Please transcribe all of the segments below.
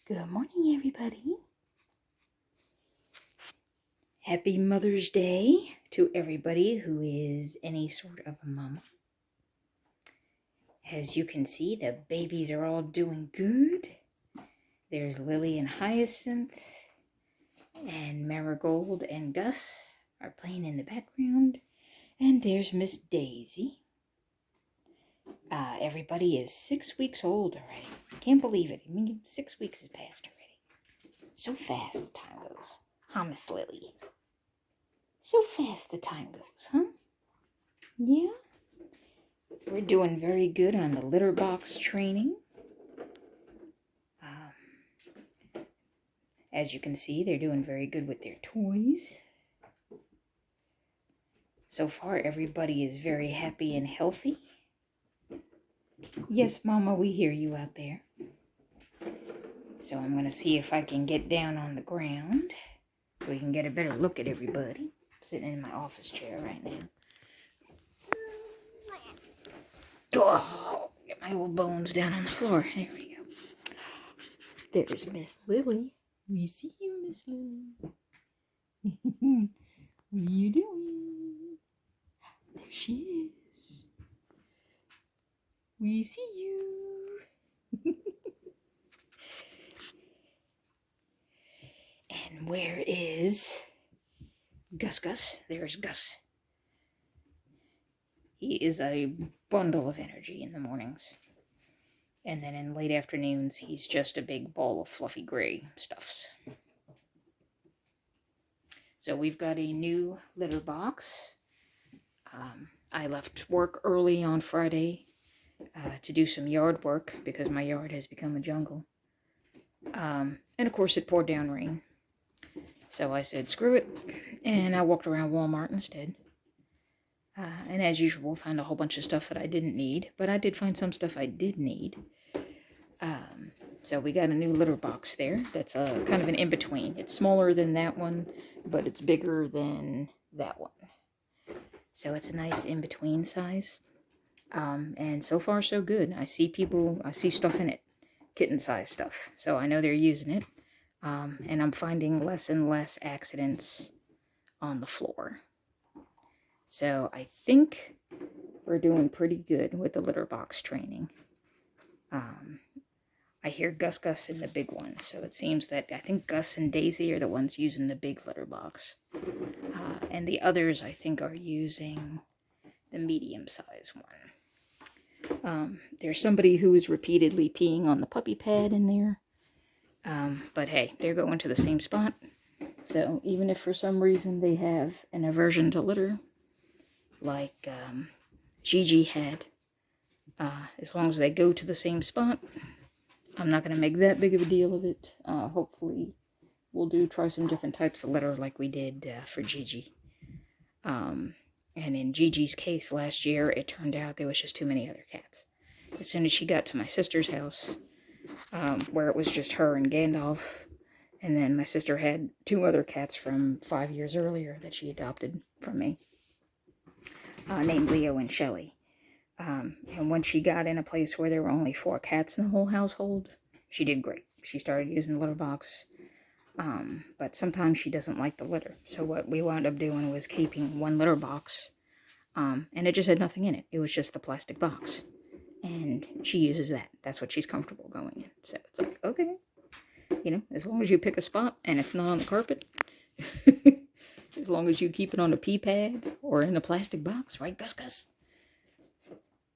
Good morning, everybody. Happy Mother's Day to everybody who is any sort of a mama. As you can see, the babies are all doing good. There's Lily and Hyacinth, and Marigold and Gus are playing in the background. And there's Miss Daisy. Everybody is 6 weeks old already. Can't believe it. I mean, 6 weeks has passed already. So fast the time goes. Huh, Miss Lily? So fast the time goes, huh? Yeah? We're doing very good on the litter box training. As you can see, they're doing very good with their toys. So far, everybody is very happy and healthy. Yes, Mama, we hear you out there. So I'm going to see if I can get down on the ground so we can get a better look at everybody. I'm sitting in my office chair right now. Oh, get my old bones down on the floor. There we go. There's Miss Lily. We see you, Miss Lily. What are you doing? There she is. We see you. And where is Gus? There's Gus. He is a bundle of energy in the mornings. And then in late afternoons, he's just a big ball of fluffy gray stuffs. So we've got a new litter box. I left work early on Friday to do some yard work because my yard has become a jungle. And of course it poured down rain. So I said, screw it. And I walked around Walmart instead. And as usual, found a whole bunch of stuff that I didn't need. But I did find some stuff I did need. So we got a new litter box there. That's kind of an in-between. It's smaller than that one, but it's bigger than that one. So it's a nice in-between size. And so far so good. I see stuff in it. Kitten size stuff. So I know they're using it. And I'm finding less and less accidents on the floor. So I think we're doing pretty good with the litter box training. I hear Gus in the big one, so it seems that I think Gus and Daisy are the ones using the big litter box. And the others, I think, are using the medium-sized one. There's somebody who is repeatedly peeing on the puppy pad in there. But hey, they're going to the same spot. So even if for some reason they have an aversion to litter, like Gigi had, as long as they go to the same spot, I'm not going to make that big of a deal of it. Hopefully we'll try some different types of litter like we did for Gigi. And in Gigi's case last year, it turned out there was just too many other cats. As soon as she got to my sister's house, where it was just her and Gandalf, and then my sister had 2 other cats from 5 years earlier that she adopted from me, named Leo and Shelley. And when she got in a place where there were only 4 cats in the whole household, she did great. She started using the litter box, but sometimes she doesn't like the litter. So what we wound up doing was keeping 1 litter box, and it just had nothing in it. It was just the plastic box, and she uses that. That's what she's comfortable going in. So it's like, okay, as long as you pick a spot and it's not on the carpet, as long as you keep it on a pee pad or in a plastic box, right, Gus?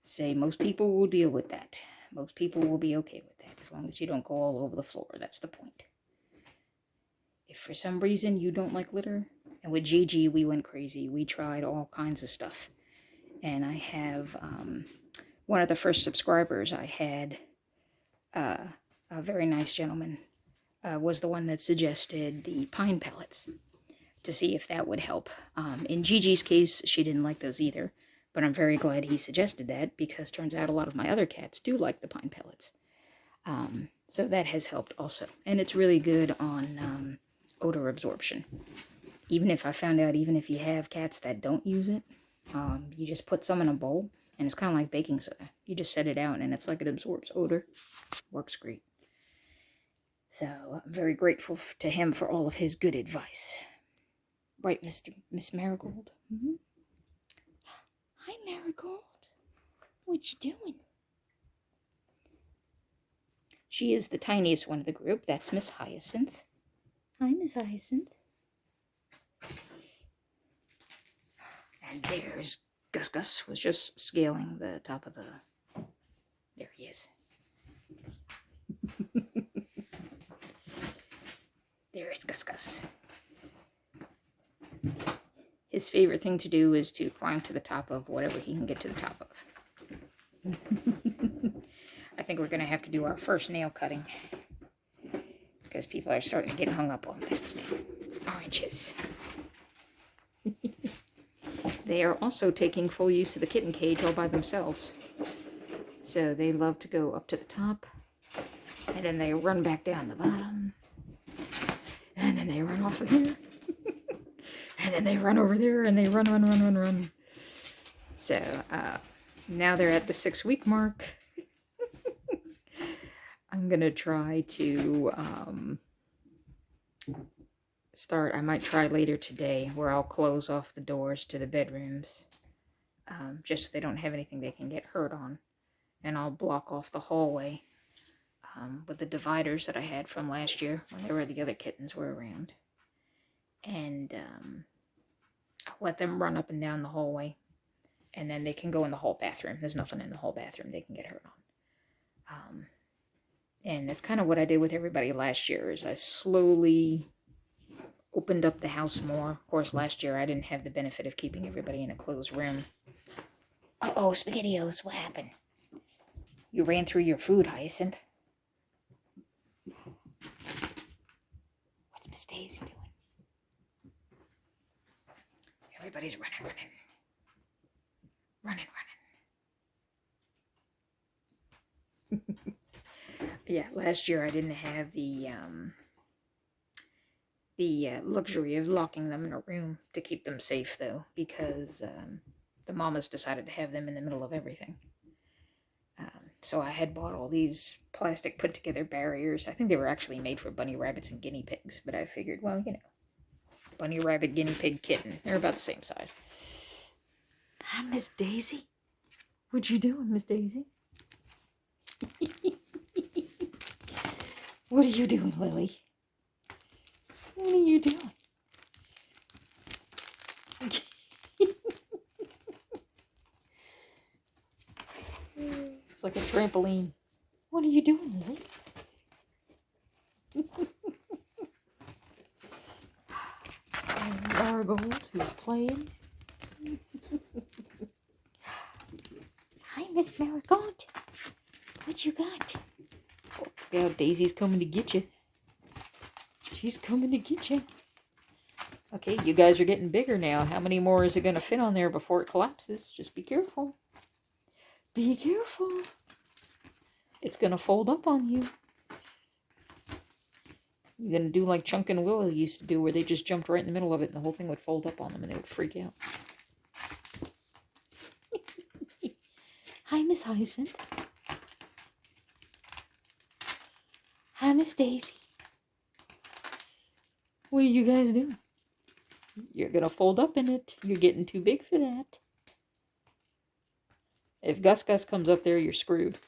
Say most people will deal with that. Most people will be okay with that as long as you don't go all over the floor. That's the point. If for some reason you don't like litter, and with Gigi we went crazy. We tried all kinds of stuff. And I have one of the first subscribers I had, a very nice gentleman, was the one that suggested the pine pellets to see if that would help. In Gigi's case, she didn't like those either. But I'm very glad he suggested that because turns out a lot of my other cats do like the pine pellets. So that has helped also. And it's really good on odor absorption. Even if you have cats that don't use it, you just put some in a bowl and it's kind of like baking soda. You just set it out and it's like it absorbs odor. Works great. So I'm very grateful to him for all of his good advice. Right, Miss Marigold? Mm-hmm. Hi, Marigold. What you doing? She is the tiniest one of the group. That's Miss Hyacinth. Hi, Miss Hyacinth. And there's Gus. Gus was just scaling the top of the... There he is. There is Gus Gus. His favorite thing to do is to climb to the top of whatever he can get to the top of. I think we're going to have to do our first nail cutting, because people are starting to get hung up on things now. Oranges. They are also taking full use of the kitten cage all by themselves. So they love to go up to the top, and then they run back down the bottom, and then they run off of here, and then they run over there, and they run. So now they're at the 6-week mark. I'm going to try to start, I might try later today, where I'll close off the doors to the bedrooms, just so they don't have anything they can get hurt on. And I'll block off the hallway with the dividers that I had from last year, whenever the other kittens were around. And I'll let them run up and down the hallway, and then they can go in the hall bathroom. There's nothing in the hall bathroom they can get hurt on. And that's kind of what I did with everybody last year, is I slowly opened up the house more. Of course, last year I didn't have the benefit of keeping everybody in a closed room. Uh-oh, SpaghettiOs, what happened? You ran through your food, Hyacinth. What's Miss Daisy doing? Everybody's running. Yeah, last year I didn't have the luxury of locking them in a room to keep them safe, though, because the mommas decided to have them in the middle of everything. So I had bought all these plastic put-together barriers. I think they were actually made for bunny rabbits and guinea pigs, but I figured, well, you know, bunny rabbit, guinea pig, kitten, they're about the same size. Hi, Miss Daisy. What you doing, Miss Daisy? What are you doing, Lily? What are you doing? It's like a trampoline. What are you doing, Lily? Marigold, who's playing. Hi, Miss Marigold. What you got? Oh, yeah, Daisy's coming to get you. She's coming to get you. Okay, you guys are getting bigger now. How many more is it going to fit on there before it collapses? Just be careful. Be careful. It's going to fold up on you. You're going to do like Chunk and Willow used to do, where they just jumped right in the middle of it and the whole thing would fold up on them and they would freak out. Hi, Miss Hyacinth. Hi, Miss Daisy. What are you guys doing? You're going to fold up in it. You're getting too big for that. If Gus Gus comes up there, you're screwed.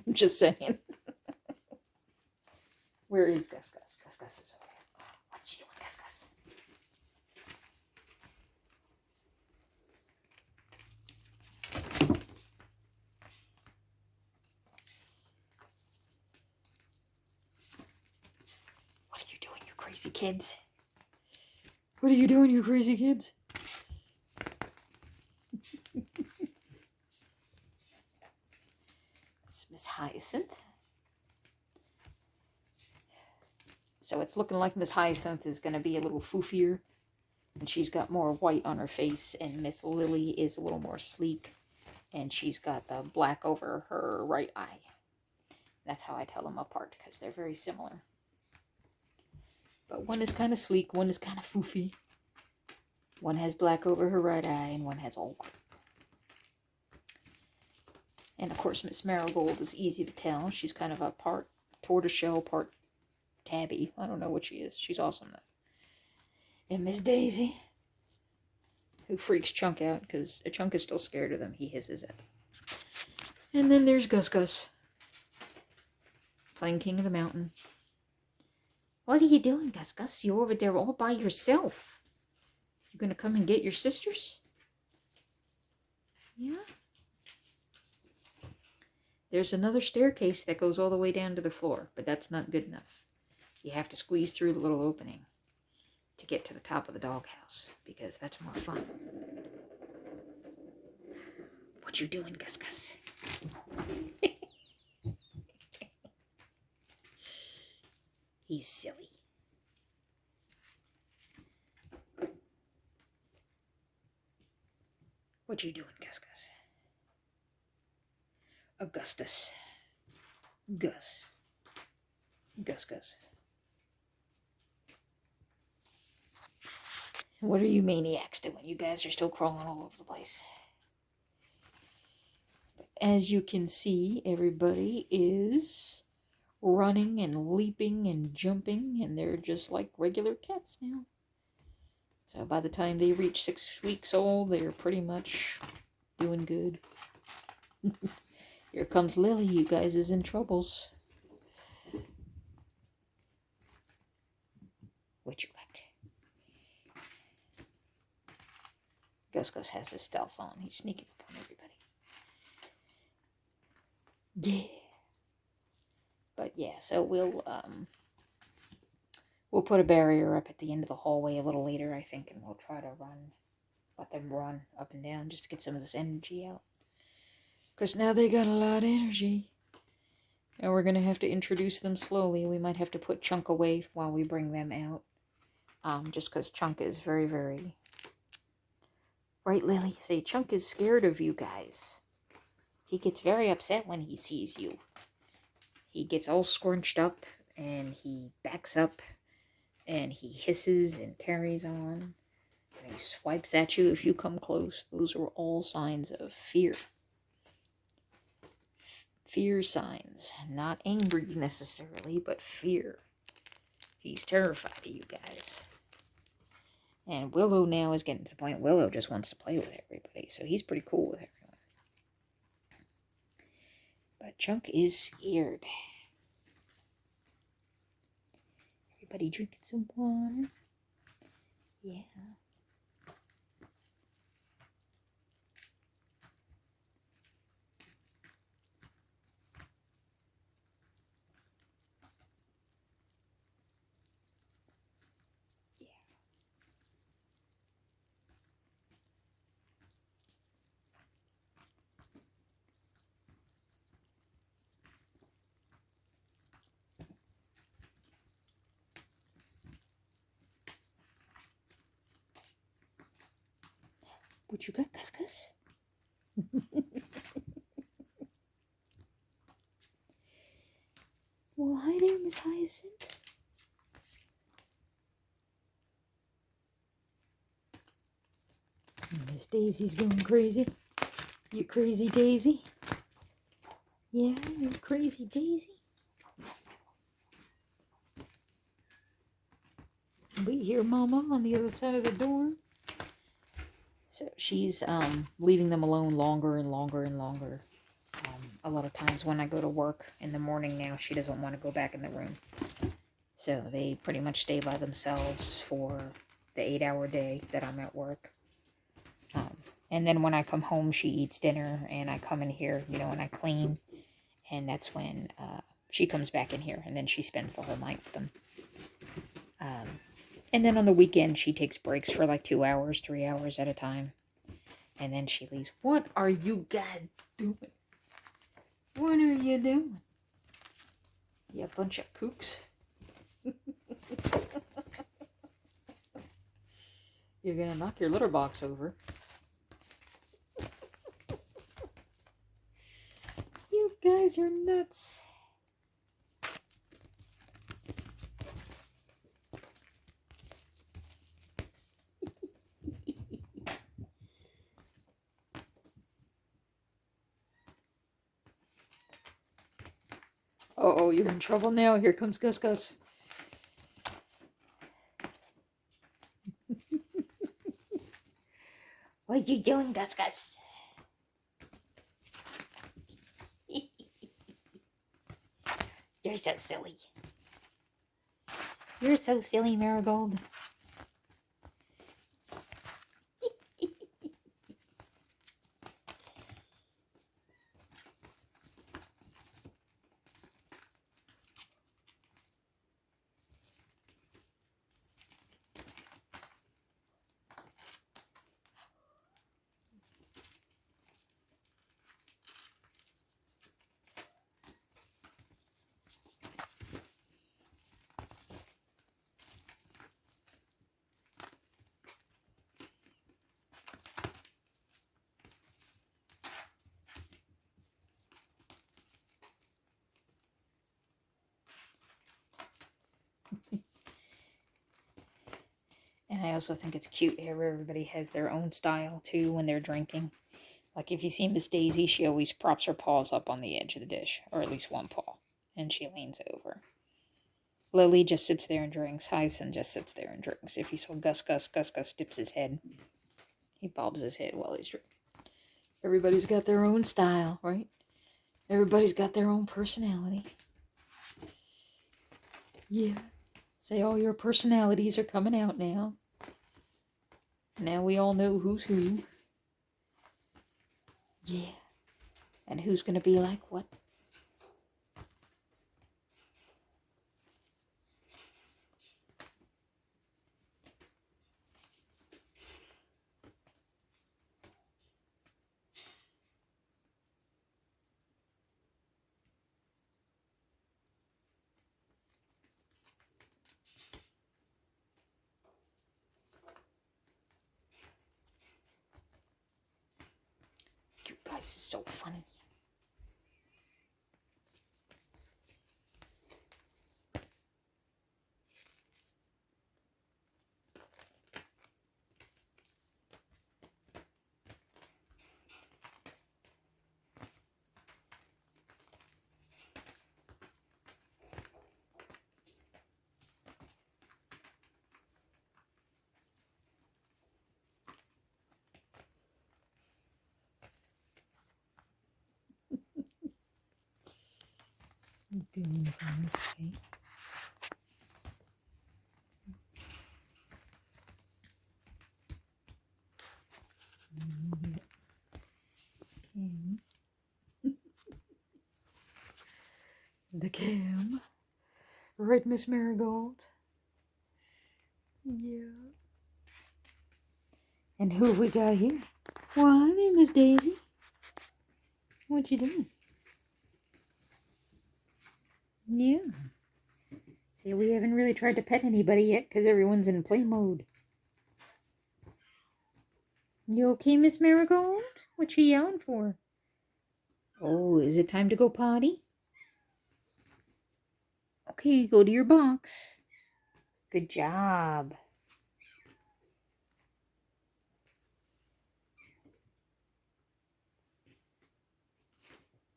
I'm just saying. Where is Gus Gus? Gus Gus is over there. What's she doing, Gus Gus? What are you doing, you crazy kids? What are you doing, you crazy kids? It's Miss Hyacinth. So it's looking like Miss Hyacinth is going to be a little foofier. And she's got more white on her face. And Miss Lily is a little more sleek. And she's got the black over her right eye. That's how I tell them apart, because they're very similar. But one is kind of sleek, one is kind of foofy. One has black over her right eye, and one has all white. And of course, Miss Marigold is easy to tell. She's kind of a part tortoiseshell, part Tabby. I don't know what she is. She's awesome, though. And Miss Daisy, who freaks Chunk out because Chunk is still scared of them. He hisses at them. And then there's Gus Gus, playing King of the Mountain. What are you doing, Gus Gus? You're over there all by yourself. You gonna come and get your sisters? Yeah? There's another staircase that goes all the way down to the floor, but that's not good enough. You have to squeeze through the little opening to get to the top of the doghouse, because that's more fun. What you doing, Gus Gus? He's silly. What you doing, Gus Gus? Augustus. Gus. Gus Gus. What are you maniacs doing? You guys are still crawling all over the place. But as you can see, everybody is running and leaping and jumping, and they're just like regular cats now. So by the time they reach 6 weeks old, they're pretty much doing good. Here comes Lily. You guys is in troubles. What you got? Gus Gus has his stealth on. He's sneaking up on everybody. Yeah. But yeah, so we'll put a barrier up at the end of the hallway a little later, I think, and we'll try to let them run up and down just to get some of this energy out. Because now they got a lot of energy. And we're going to have to introduce them slowly. We might have to put Chunk away while we bring them out. Just because Chunk is very, very... Right, Lily? Say, Chunk is scared of you guys. He gets very upset when he sees you. He gets all scrunched up, and he backs up, and he hisses and carries on. And he swipes at you if you come close. Those are all signs of fear. Fear signs. Not angry necessarily, but fear. He's terrified of you guys. And Willow now is getting to the point Willow just wants to play with everybody. So he's pretty cool with everyone. But Chunk is scared. Everybody drinking some water? Yeah. What you got, Gus Gus? Well, hi there, Miss Hyacinth. Miss Daisy's going crazy. You crazy Daisy? Yeah, you crazy Daisy? We hear Mama on the other side of the door. So she's leaving them alone longer and longer and longer. A lot of times when I go to work in the morning now, she doesn't want to go back in the room. So they pretty much stay by themselves for the 8-hour day that I'm at work. And then when I come home, she eats dinner, and I come in here, and I clean. And that's when she comes back in here, and then she spends the whole night with them. And then on the weekend, she takes breaks for like 2 hours, 3 hours at a time. And then she leaves. What are you guys doing? What are you doing? You bunch of kooks. You're going to knock your litter box over. You guys are nuts. Uh-oh, you're in trouble now. Here comes Gus Gus. What you doing, Gus Gus? You're so silly. You're so silly, Marigold. And I also think it's cute here where everybody has their own style too when they're drinking. Like if you see Miss Daisy, she always props her paws up on the edge of the dish, or at least one paw, and she leans over. Lily just sits there and drinks. Hyacinth just sits there and drinks. If you saw Gus dips his head. He bobs his head while he's drinking. Everybody's got their own style, right? Everybody's got their own personality. Yeah. Say all your personalities are coming out now. Now we all know who's who. Yeah. And who's going to be like what? You guys are so funny. Good, okay. The cam. Right, Miss Marigold? Yeah. And who have we got here? Why, there, Miss Daisy. What you doing? Yeah. See, we haven't really tried to pet anybody yet because everyone's in play mode. You okay, Miss Marigold? What you yelling for? Oh, is it time to go potty? Okay, go to your box. Good job.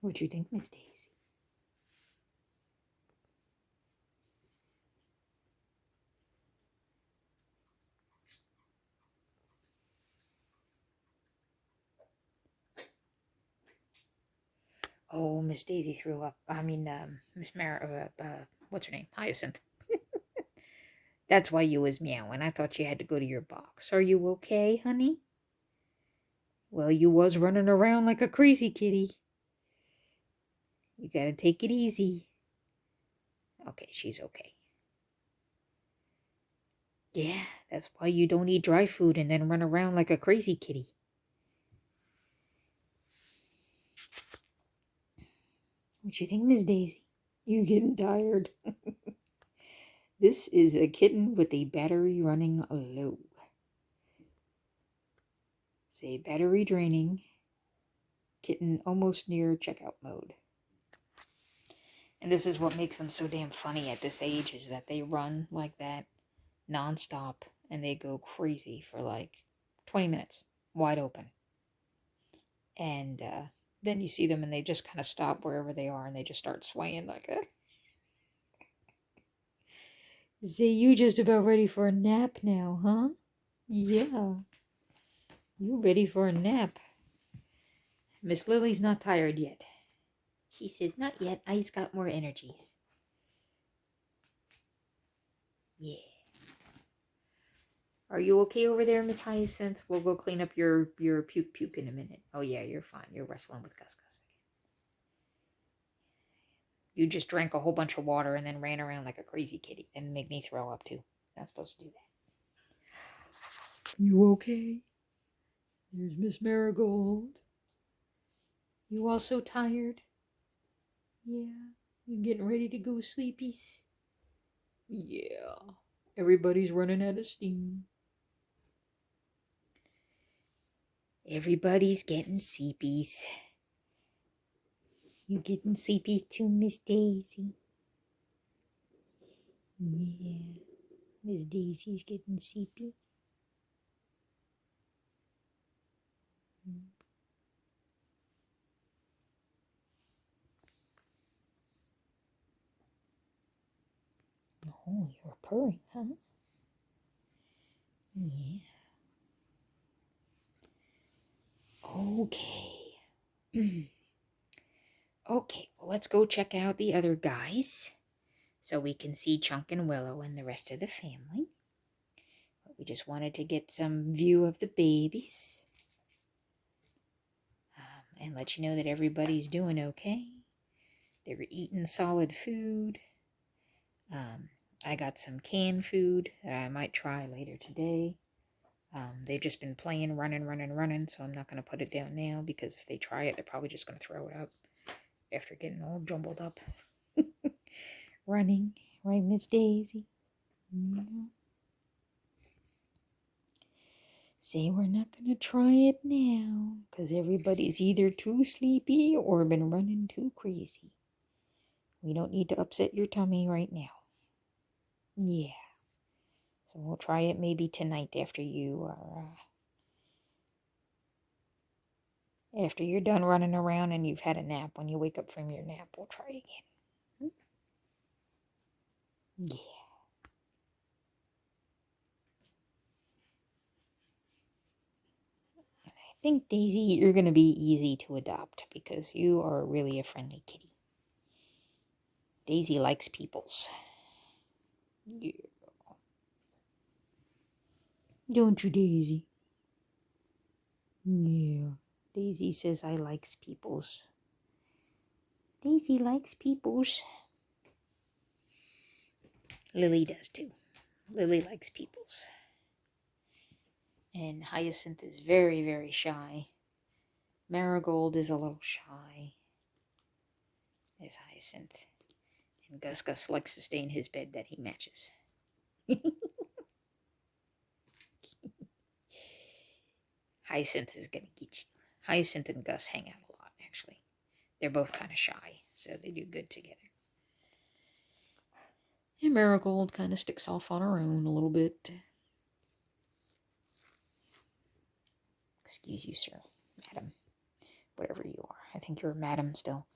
What you think, Miss Daisy? Oh, Miss Daisy threw up. Miss what's her name? Hyacinth. That's why you was meowing. I thought you had to go to your box. Are you okay, honey? Well, you was running around like a crazy kitty. You gotta take it easy. Okay, she's okay. Yeah, that's why you don't eat dry food and then run around like a crazy kitty. What you think, Miss Daisy? You getting tired? This is a kitten with a battery running low. Say battery draining. Kitten almost near checkout mode. And this is what makes them so damn funny at this age, is that they run like that nonstop and they go crazy for like 20 minutes, wide open. And then you see them and they just kind of stop wherever they are and they just start swaying like a... Say, you just about ready for a nap now, huh? Yeah. You ready for a nap? Miss Lily's not tired yet. She says, not yet. I's got more energies. Yeah. Are you okay over there, Miss Hyacinth? We'll go clean up your puke in a minute. Oh, yeah, you're fine. You're wrestling with Gus Gus again. You just drank a whole bunch of water and then ran around like a crazy kitty and make me throw up, too. Not supposed to do that. You okay? There's Miss Marigold. You all so tired? Yeah. You getting ready to go sleepies? Yeah. Everybody's running out of steam. Everybody's getting sleepies. You getting sleepies too, Miss Daisy? Yeah. Miss Daisy's getting sleepy. Oh, you're purring, huh? Yeah. Okay. Okay, well, let's go check out the other guys so we can see Chunk and Willow and the rest of the family. We just wanted to get some view of the babies and let you know that everybody's doing okay. They were eating solid food. I got some canned food that I might try later today. They've just been playing, running, so I'm not going to put it down now because if they try it, they're probably just going to throw it up after getting all jumbled up. Running, right, Miss Daisy? Mm-hmm. Say we're not going to try it now because everybody's either too sleepy or been running too crazy. We don't need to upset your tummy right now. Yeah. So we'll try it maybe tonight after you are... after you're done running around and you've had a nap. When you wake up from your nap, we'll try again. Yeah. And I think, Daisy, you're going to be easy to adopt because you are really a friendly kitty. Daisy likes peoples. Yeah. Don't you, Daisy? Yeah. Daisy says I likes peoples. Daisy likes peoples. Lily does too. Lily likes peoples. And Hyacinth is very, very shy. Marigold is a little shy. There's Hyacinth. And Gus Gus likes to stay in his bed that he matches. Hyacinth is going to get you. Hyacinth and Gus hang out a lot, actually. They're both kind of shy, so they do good together. And Marigold kind of sticks off on her own a little bit. Excuse you, sir. Madam. Whatever you are. I think you're a madam still.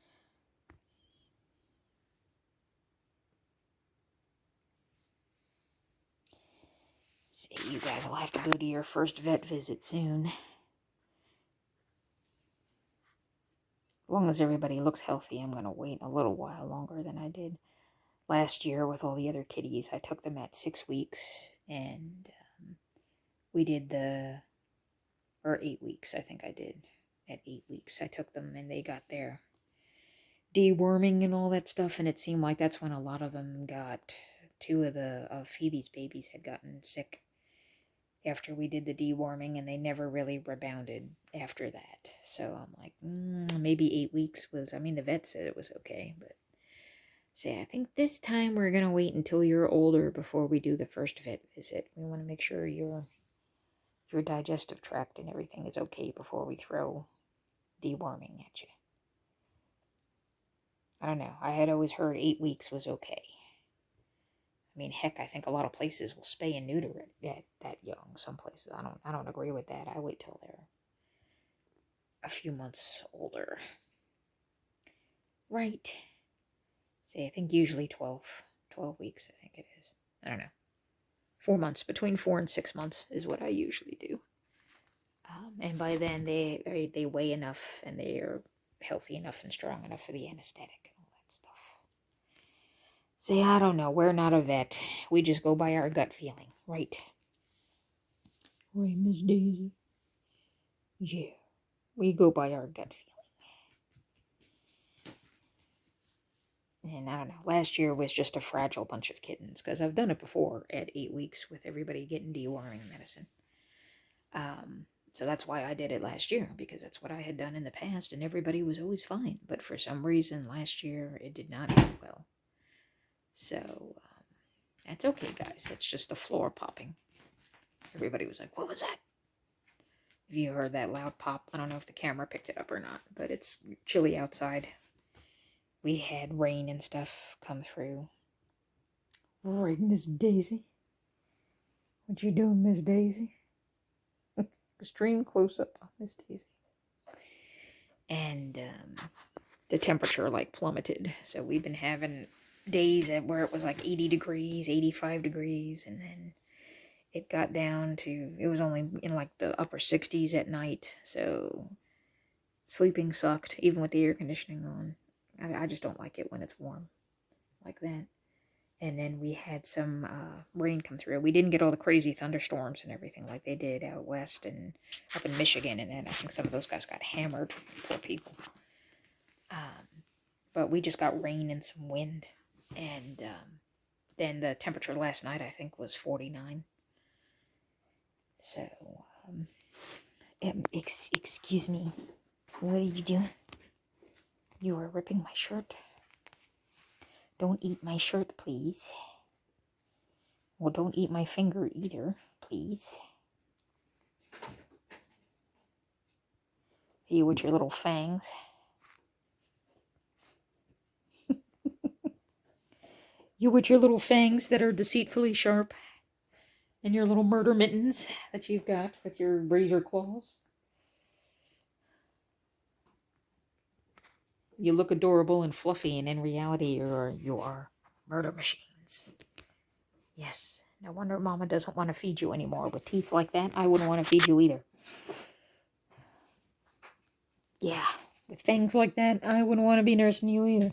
So you guys will have to go to your first vet visit soon. As long as everybody looks healthy, I'm going to wait a little while longer than I did last year with all the other kitties. I took them at 6 weeks, and we did or 8 weeks, I think I did. At 8 weeks, I took them, and they got their deworming and all that stuff, and it seemed like that's when a lot of them got... 2 of Phoebe's babies had gotten sick after we did the deworming, and they never really rebounded after that. So I'm like, maybe 8 weeks was... I mean, the vet said it was okay, but... say, I think this time we're going to wait until you're older before we do the first vet visit. We want to make sure your digestive tract and everything is okay before we throw deworming at you. I don't know. I had always heard 8 weeks was okay. I mean, heck, I think a lot of places will spay and neuter it that young. Some places, I don't agree with that. I wait till they're a few months older. Right. Say, I think usually 12 weeks, I think it is. I don't know. 4 months. Between 4 and 6 months is what I usually do. And by then they weigh enough and they're healthy enough and strong enough for the anesthetic and all that stuff. See, I don't know. We're not a vet. We just go by our gut feeling, right? Right, Miss Daisy? Yeah, we go by our gut feeling. And I don't know, last year was just a fragile bunch of kittens, because I've done it before at 8 weeks with everybody getting deworming medicine. So that's why I did it last year, because that's what I had done in the past, and everybody was always fine. But for some reason, last year, it did not end well. So, that's okay, guys. It's just the floor popping. Everybody was like, what was that? If you heard that loud pop, I don't know if the camera picked it up or not, but it's chilly outside. We had rain and stuff come through. All right, Miss Daisy. What you doing, Miss Daisy? Extreme close-up on Miss Daisy. And the temperature like plummeted. So we've been having days where it was like 80 degrees, 85 degrees, and then it got down to, it was only in like the upper 60s at night. So sleeping sucked, even with the air conditioning on. I just don't like it when it's warm like that. And then we had some rain come through. We didn't get all the crazy thunderstorms and everything like they did out west and up in Michigan. And then I think some of those guys got hammered. Poor people. But we just got rain and some wind. And then the temperature last night, I think, was 49. So, excuse me. What are you doing? You are ripping my shirt. Don't eat my shirt, please. Well, don't eat my finger either, please. You with your little fangs. You with your little fangs that are deceitfully sharp. And your little murder mittens that you've got with your razor claws. You look adorable and fluffy, and in reality, you are murder machines. Yes. No wonder Mama doesn't want to feed you anymore. With teeth like that, I wouldn't want to feed you either. Yeah. With things like that, I wouldn't want to be nursing you either.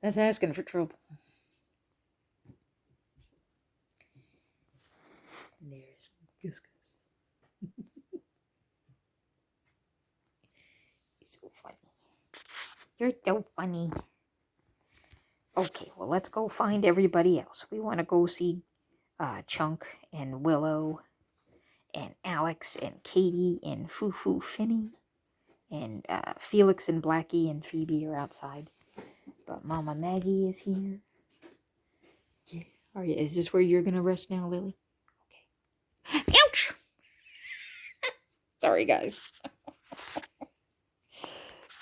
That's asking for trouble. There's Gus Gus. He's so funny. You're so funny. Okay, well, let's go find everybody else. We want to go see Chunk and Willow and Alex and Katie and Foo Finny. And Felix and Blackie and Phoebe are outside. But Mama Maggie is here. Yeah. Are you? Is this where you're going to rest now, Lily? Okay. Ouch! Sorry, guys.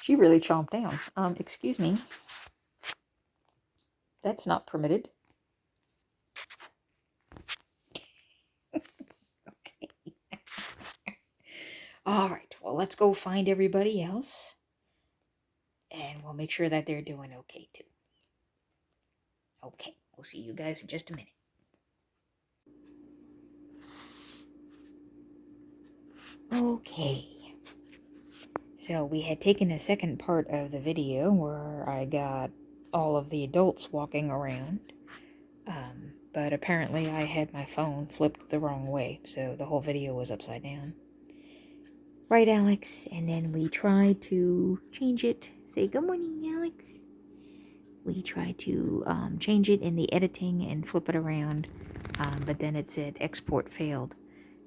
She really chomped down. Excuse me. That's not permitted. Okay. All right. Well, let's go find everybody else. And we'll make sure that they're doing okay, too. Okay. We'll see you guys in just a minute. Okay. So we had taken a second part of the video where I got all of the adults walking around. But apparently I had my phone flipped the wrong way, so the whole video was upside down. Right, Alex? And then we tried to change it. Say good morning, Alex. We tried to change it in the editing and flip it around, but then it said export failed,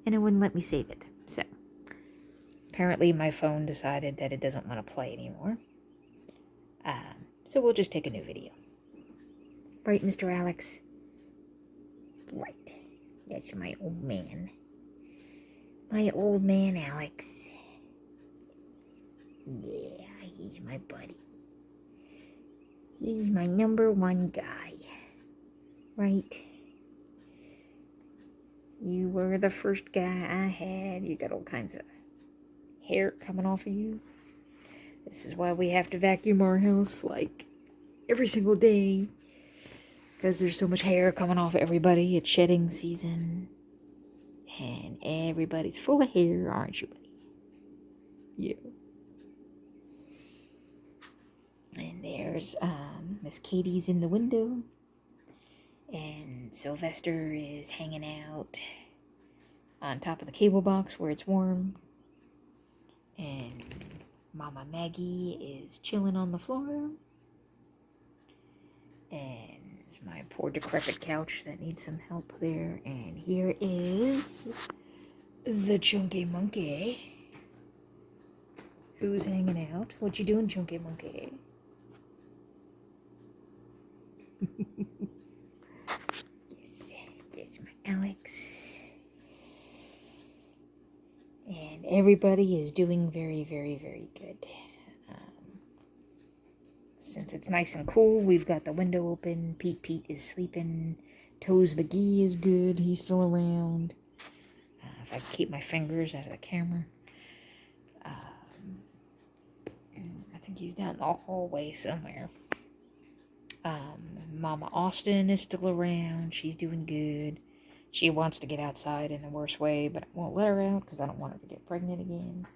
and it wouldn't let me save it. So apparently my phone decided that it doesn't want to play anymore. So we'll just take a new video. Right, Mr. Alex? Right. That's my old man. My old man, Alex. Yeah, he's my buddy. He's my number one guy. Right? You were the first guy I had. You got all kinds of hair coming off of you. This is why we have to vacuum our house, like, every single day. Because there's so much hair coming off everybody. It's shedding season. And everybody's full of hair, aren't you, buddy? Yeah. And there's Miss Katie's in the window. And Sylvester is hanging out on top of the cable box where it's warm. And Mama Maggie is chilling on the floor. And it's my poor decrepit couch that needs some help there. And here is the Chunky Monkey, who's hanging out. What you doing, Chunky Monkey? Yes, my Alex. And everybody is doing very, very, very good. Since it's nice and cool, we've got the window open. Pete is sleeping. Toes McGee is good. He's still around. If I keep my fingers out of the camera. I think he's down the hallway somewhere. Mama Austin is still around. She's doing good. She wants to get outside in the worst way, but I won't let her out because I don't want her to get pregnant again.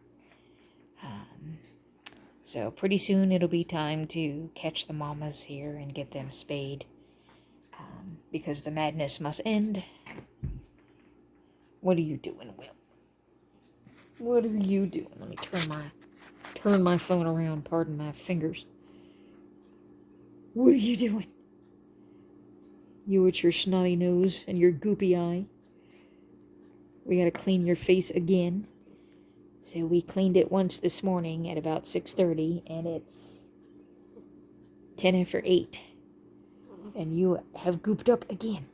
So pretty soon it'll be time to catch the mommas here and get them spayed. Because the madness must end. What are you doing, Will? What are you doing? Let me turn my phone around, pardon my fingers. What are you doing? You with your snotty nose and your goopy eye. We gotta clean your face again. So we cleaned it once this morning at about 6:30, and it's 10 after 8. And you have gooped up again.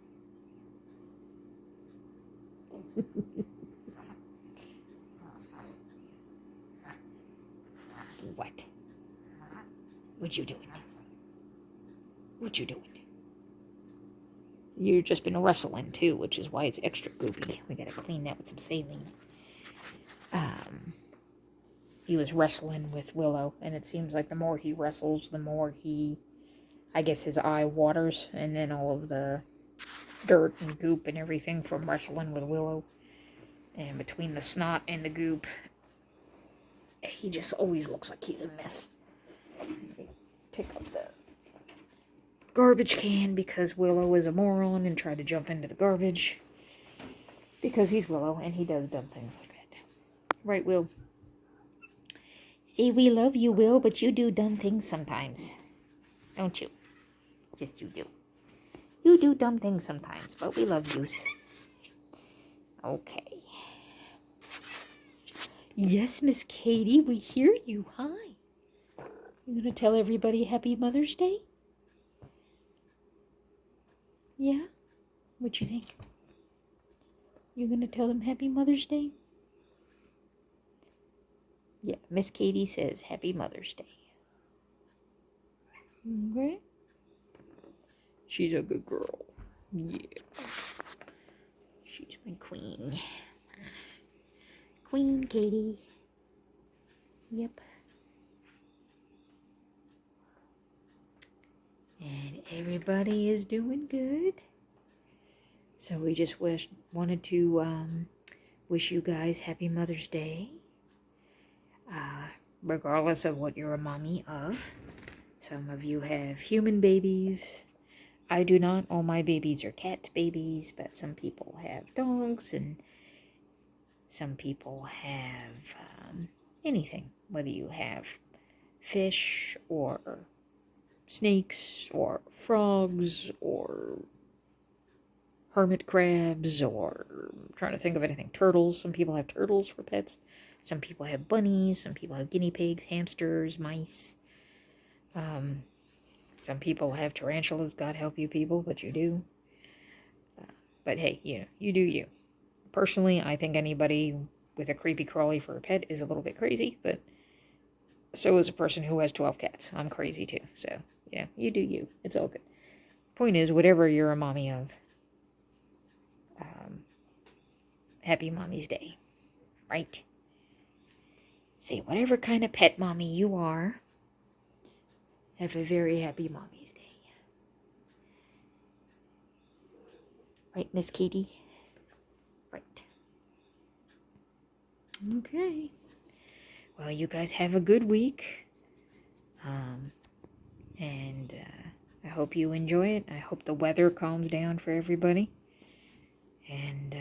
What? What you doing? What you doing? You've just been wrestling too, which is why it's extra goopy. We gotta clean that with some saline. He was wrestling with Willow, and it seems like the more he wrestles, the more I guess his eye waters, and then all of the dirt and goop and everything from wrestling with Willow. And between the snot and the goop, he just always looks like he's a mess. Pick up the garbage can because Willow is a moron and tried to jump into the garbage. Because he's Willow and he does dumb things like that. Right, Will? See, we love you, Will, but you do dumb things sometimes. Don't you? Yes, you do. You do dumb things sometimes, but we love you. Okay. Yes, Miss Katie, we hear you. Hi. You gonna tell everybody Happy Mother's Day? Yeah? What you think? You gonna tell them Happy Mother's Day? Yeah, Miss Katie says Happy Mother's Day. Okay. She's a good girl. Yeah. She's my queen. Queen Katie. Yep. And everybody is doing good. So we just wanted to wish you guys Happy Mother's Day. Regardless of what you're a mommy of. Some of you have human babies. I do not. All my babies are cat babies, but some people have dogs, and some people have anything. Whether you have fish, or snakes, or frogs, or hermit crabs, or I'm trying to think of anything. Turtles. Some people have turtles for pets. Some people have bunnies. Some people have guinea pigs, hamsters, mice. Some people have tarantulas. God help you people, but you do. But hey, you do you. Personally, I think anybody with a creepy crawly for a pet is a little bit crazy, but so is a person who has 12 cats. I'm crazy too. So, you do you. It's all good. Point is, whatever you're a mommy of, Happy Mommy's Day. Right? Say, whatever kind of pet mommy you are, have a very happy Mommy's Day. Right, Miss Katie? Right. Okay. Well, you guys have a good week. And I hope you enjoy it. I hope the weather calms down for everybody. And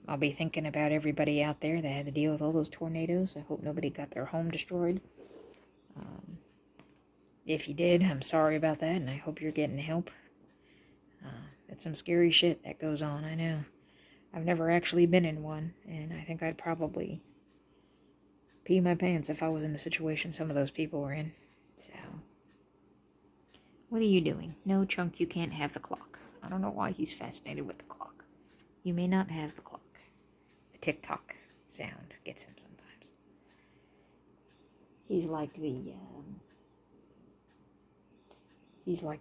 I'll be thinking about everybody out there that had to deal with all those tornadoes. I hope nobody got their home destroyed. If you did, I'm sorry about that, and I hope you're getting help. It's some scary shit that goes on, I know. I've never actually been in one, and I think I'd probably pee my pants if I was in the situation some of those people were in. So, what are you doing? No, Chunk, you can't have the clock. I don't know why he's fascinated with the clock. You may not have the clock. The tick-tock sound gets him sometimes. He's like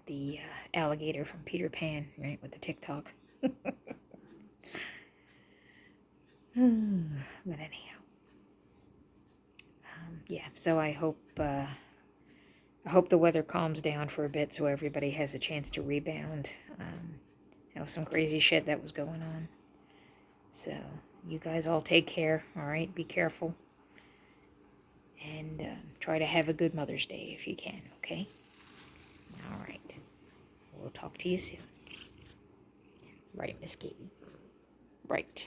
the alligator from Peter Pan, right, with the tick-tock. But anyhow, yeah. So I hope the weather calms down for a bit, so everybody has a chance to rebound. Some crazy shit that was going on. So you guys all take care. All right, be careful, and try to have a good Mother's Day if you can. Okay. All right. We'll talk to you soon. Right, Miss Katie. Right.